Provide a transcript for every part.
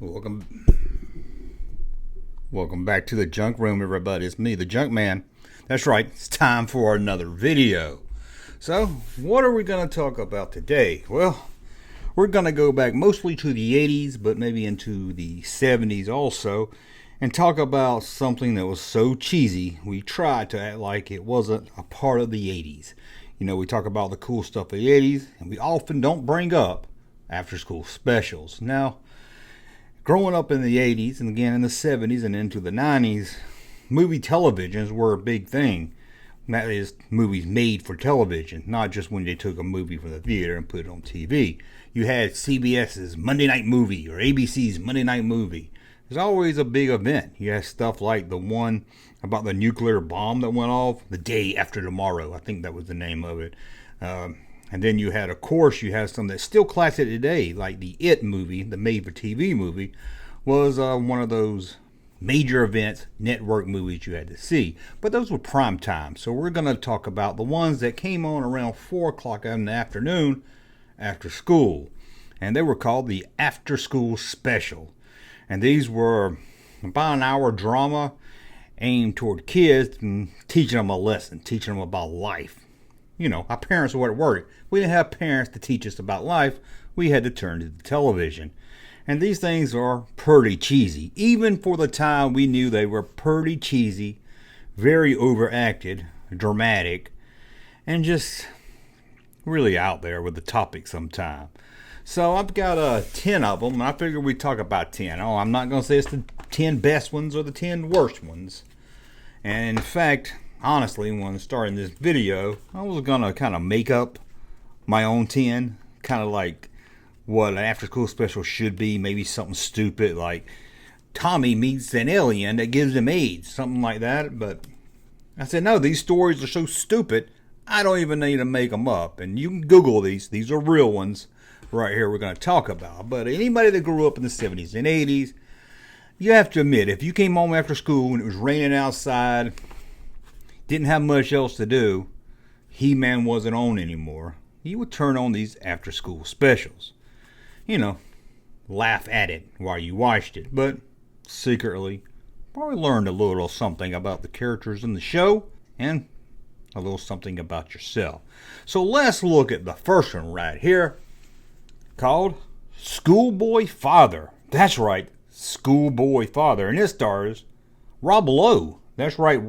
Welcome back to the Junk Room, everybody. It's me, the Junkman. That's right, it's time for another video. So, what are we going to talk about today? Well, we're going to go back mostly to the 80s, but maybe into the 70s also, and talk about something that was so cheesy, we tried to act like it wasn't a part of the 80s. You know, we talk about the cool stuff of the 80s, and we often don't bring up after-school specials. Now, growing up in the 80s and again in the 70s and into the 90s, movie televisions were a big thing. That is, movies made for television, not just when they took a movie from the theater and put it on TV. You had CBS's Monday Night Movie or ABC's Monday Night Movie. There's always a big event. You had stuff like the one about the nuclear bomb that went off, The Day After Tomorrow. I think that was the name of it. And then you had, of course, you had some that's still classic today, like the It movie, the made-for-TV movie, was one of those major events, network movies you had to see. But those were prime time, so we're going to talk about the ones that came on around 4 o'clock in the afternoon after school. And they were called the after-school special. And these were about an hour drama aimed toward kids and teaching them a lesson, teaching them about life. You know, our parents were at work. We didn't have parents to teach us about life. We had to turn to the television. And these things are pretty cheesy. Even for the time, we knew they were pretty cheesy, very overacted, dramatic, and just really out there with the topic sometime. So I've got 10 of them, and I figured we'd talk about 10. Oh, I'm not going to say it's the 10 best ones or the 10 worst ones. And in fact, honestly, when starting this video, I was going to kind of make up my own 10, kind of like what an after-school special should be, maybe something stupid like Tommy meets an alien that gives him AIDS, something like that. But I said, no, these stories are so stupid, I don't even need to make them up. And you can Google these are real ones right here we're going to talk about. But anybody that grew up in the 70s and 80s, you have to admit, if you came home after school and it was raining outside, didn't have much else to do, He-Man wasn't on anymore, you would turn on these after-school specials. You know, laugh at it while you watched it, but secretly probably learned a little something about the characters in the show and a little something about yourself. So let's look at the first one right here, called Schoolboy Father. That's right, Schoolboy Father, and it stars Rob Lowe. That's right.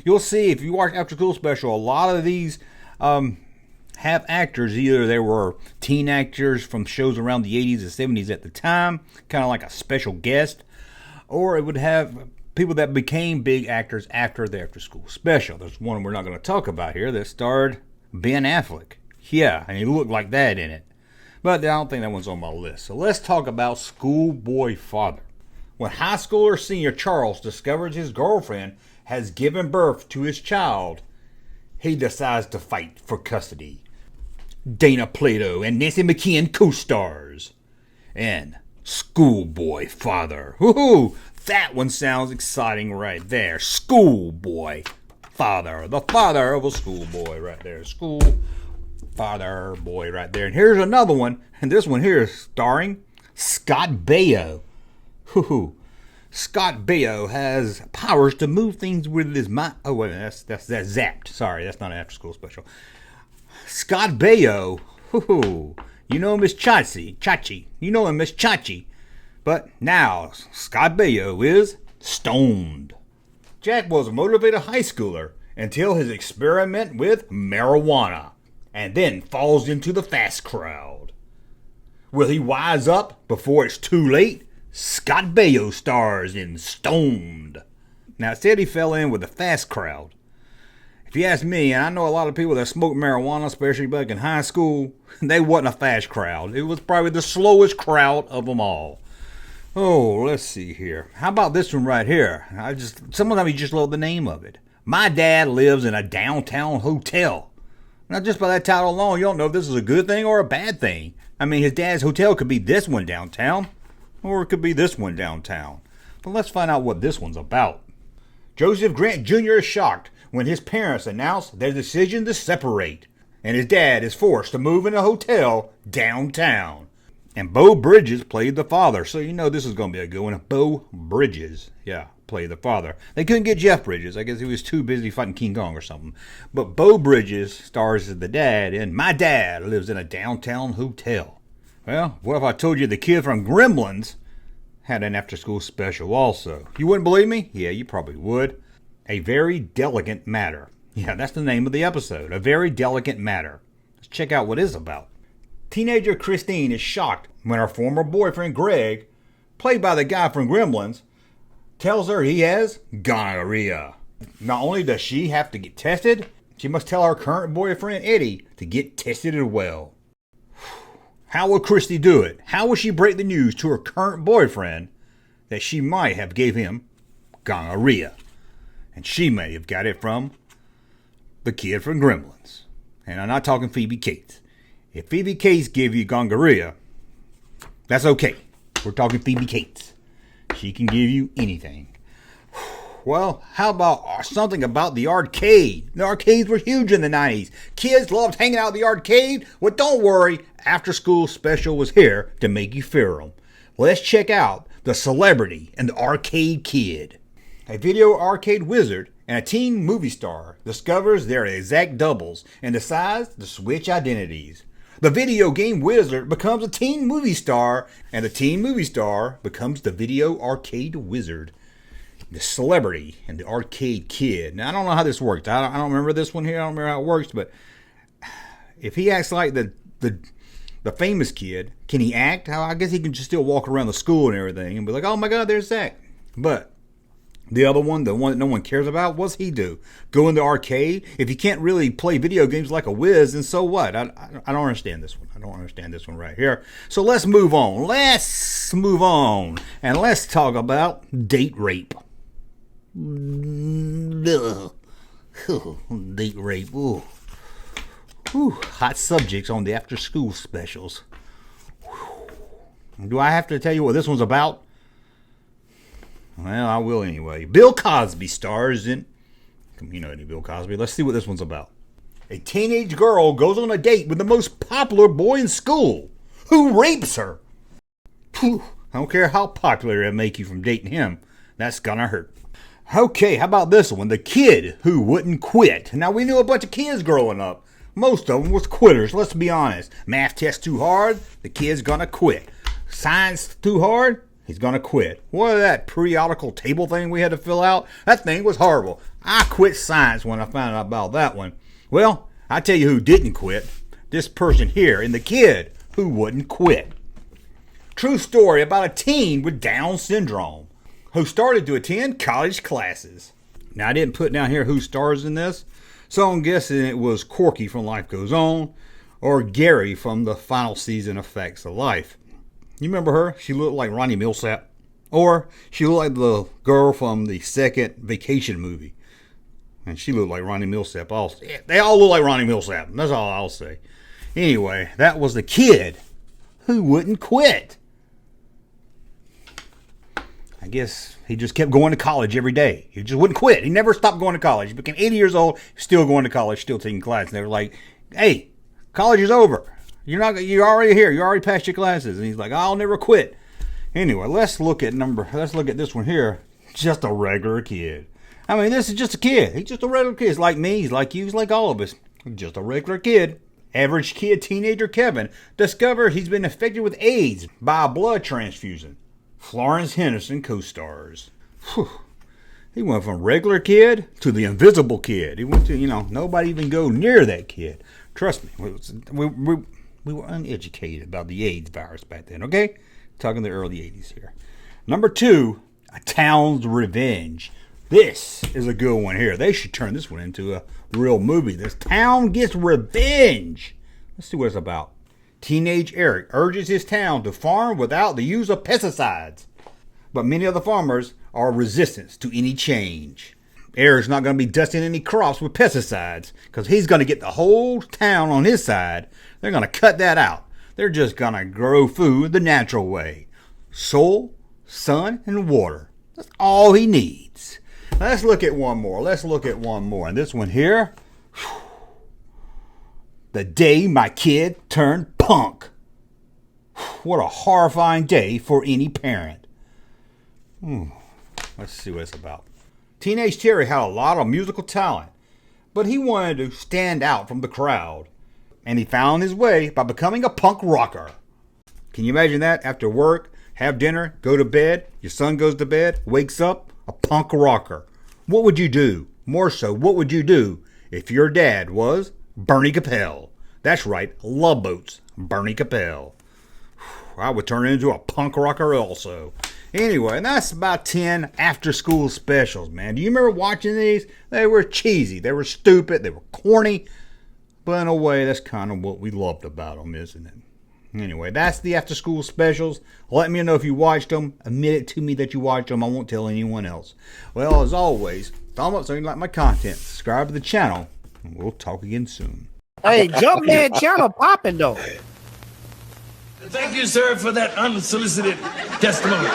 You'll see if you watch After School Special, a lot of these have actors. Either they were teen actors from shows around the 80s and 70s at the time, kind of like a special guest, or it would have people that became big actors after the After School Special. There's one we're not going to talk about here that starred Ben Affleck. Yeah, and he looked like that in it. But I don't think that one's on my list. So let's talk about Schoolboy Father. When high schooler senior Charles discovers his girlfriend has given birth to his child, he decides to fight for custody. Dana Plato and Nancy McKeon co-stars. And Schoolboy Father. Woohoo! That one sounds exciting right there. Schoolboy Father. The father of a schoolboy right there. School Father boy right there. And here's another one. And this one here is starring Scott Baio. Woohoo! Scott Baio has powers to move things with his mind. Oh, wait a minute. That's Zapped. Sorry, that's not an after-school special. Scott Baio. Woohoo! You know him as Chachi. You know him as Chachi. But now, Scott Baio is stoned. Jack was a motivated high schooler until his experiment with marijuana, and then falls into the fast crowd. Will he wise up before it's too late? Scott Baio stars in Stoned. Now, it said he fell in with the fast crowd. If you ask me, and I know a lot of people that smoked marijuana, especially back in high school, they wasn't a fast crowd. It was probably the slowest crowd of them all. Oh, let's see here. How about this one right here? Sometimes you just love the name of it. My dad lives in a downtown hotel. Now, just by that title alone, you don't know if this is a good thing or a bad thing. I mean, his dad's hotel could be this one downtown, or it could be this one downtown. But let's find out what this one's about. Joseph Grant Jr. is shocked when his parents announce their decision to separate, and his dad is forced to move in a hotel downtown. And Beau Bridges played the father. So you know this is going to be a good one. Beau Bridges, yeah, played the father. They couldn't get Jeff Bridges. I guess he was too busy fighting King Kong or something. But Beau Bridges stars as the dad in My Dad Lives in a Downtown Hotel. Well, what if I told you the kid from Gremlins had an after-school special also? You wouldn't believe me? Yeah, you probably would. A Very Delicate Matter. Yeah, that's the name of the episode. A Very Delicate Matter. Let's check out what it's about. Teenager Christine is shocked when her former boyfriend Greg, played by the guy from Gremlins, tells her he has gonorrhea. Not only does she have to get tested, she must tell her current boyfriend Eddie to get tested as well. How will Christy do it? How will she break the news to her current boyfriend that she might have gave him gonorrhea? And she may have got it from the kid from Gremlins. And I'm not talking Phoebe Cates. If Phoebe Cates gave you gonorrhea, that's okay. We're talking Phoebe Cates. She can give you anything. Well, how about something about the arcade? The arcades were huge in the 90s. Kids loved hanging out at the arcade. Well, don't worry. After School Special was here to make you fear them. Let's check out The Celebrity and the Arcade Kid. A video arcade wizard and a teen movie star discovers their exact doubles and decides to switch identities. The video game wizard becomes a teen movie star, and the teen movie star becomes the video arcade wizard. The Celebrity and the Arcade Kid. Now, I don't know how this worked. I don't remember this one here. I don't remember how it works, but if he acts like the famous kid, can he act? I guess he can just still walk around the school and everything and be like, oh my God, there's Zach. But the other one, the one that no one cares about, what's he do? Go in the arcade? If he can't really play video games like a whiz, then so what? I don't understand this one. I don't understand this one right here. So let's move on. Let's move on. And let's talk about date rape. Ugh. Date rape. Ooh. Whew. Hot subjects on the after school specials. Whew. Do I have to tell you what this one's about? Well, I will anyway. Bill Cosby stars in... You know any Bill Cosby. Let's see what this one's about. A teenage girl goes on a date with the most popular boy in school, who rapes her. Whew. I don't care how popular it make you from dating him. That's gonna hurt. Okay, how about this one? The Kid Who Wouldn't Quit. Now, we knew a bunch of kids growing up. Most of them was quitters, let's be honest. Math test too hard, the kid's gonna quit. Science too hard, he's gonna quit. What is that periodical table thing we had to fill out? That thing was horrible. I quit science when I found out about that one. Well, I tell you who didn't quit. This person here, and the Kid Who Wouldn't Quit. True story about a teen with Down syndrome who started to attend college classes. Now, I didn't put down here who stars in this, so I'm guessing it was Corky from Life Goes On or Gary from the final season of Facts of Life. You remember her? She looked like Ronnie Millsap. Or she looked like the girl from the second Vacation movie. And she looked like Ronnie Millsap also. They all look like Ronnie Millsap. That's all I'll say. Anyway, that was the Kid Who Wouldn't Quit. I guess he just kept going to college every day. He just wouldn't quit. He never stopped going to college. He became 80 years old, still going to college, still taking classes. And they were like, hey, college is over. You're already here. You already passed your classes. And he's like, I'll never quit. Anyway, let's look at this one here. Just a regular kid. I mean, this is just a kid. He's just a regular kid. He's like me. He's like you. He's like all of us. Just a regular kid. Average kid, teenager Kevin, discovered he's been infected with AIDS by a blood transfusion. Florence Henderson co-stars. Whew. He went from regular kid to the invisible kid. He went to, nobody even go near that kid. Trust me, we were uneducated about the AIDS virus back then, okay? Talking the early 80s here. Number 2, A Town's Revenge. This is a good one here. They should turn this one into a real movie. This town gets revenge. Let's see what it's about. Teenage Eric urges his town to farm without the use of pesticides. But many of the farmers are resistant to any change. Eric's not going to be dusting any crops with pesticides because he's going to get the whole town on his side. They're going to cut that out. They're just going to grow food the natural way. Soil, sun, and water. That's all he needs. Let's look at one more. And this one here. The Day My Kid Turned Punk. what a horrifying day for any parent. Let's see what it's about. Teenage Terry had a lot of musical talent, but he wanted to stand out from the crowd. And he found his way by becoming a punk rocker. Can you imagine that? After work, have dinner, go to bed, your son goes to bed, wakes up, a punk rocker. What would you do? More so, what would you do if your dad was Bernie Capel? That's right, Love Boats, Bernie Capel. I would turn into a punk rocker also. Anyway, and that's about 10 after-school specials, man. Do you remember watching these? They were cheesy. They were stupid. They were corny. But in a way, that's kind of what we loved about them, isn't it? Anyway, that's the after-school specials. Let me know if you watched them. Admit it to me that you watched them. I won't tell anyone else. Well, as always, thumb up so you like my content. Subscribe to the channel. And we'll talk again soon. Hey, Junkman channel popping though. Thank you, sir, for that unsolicited testimony.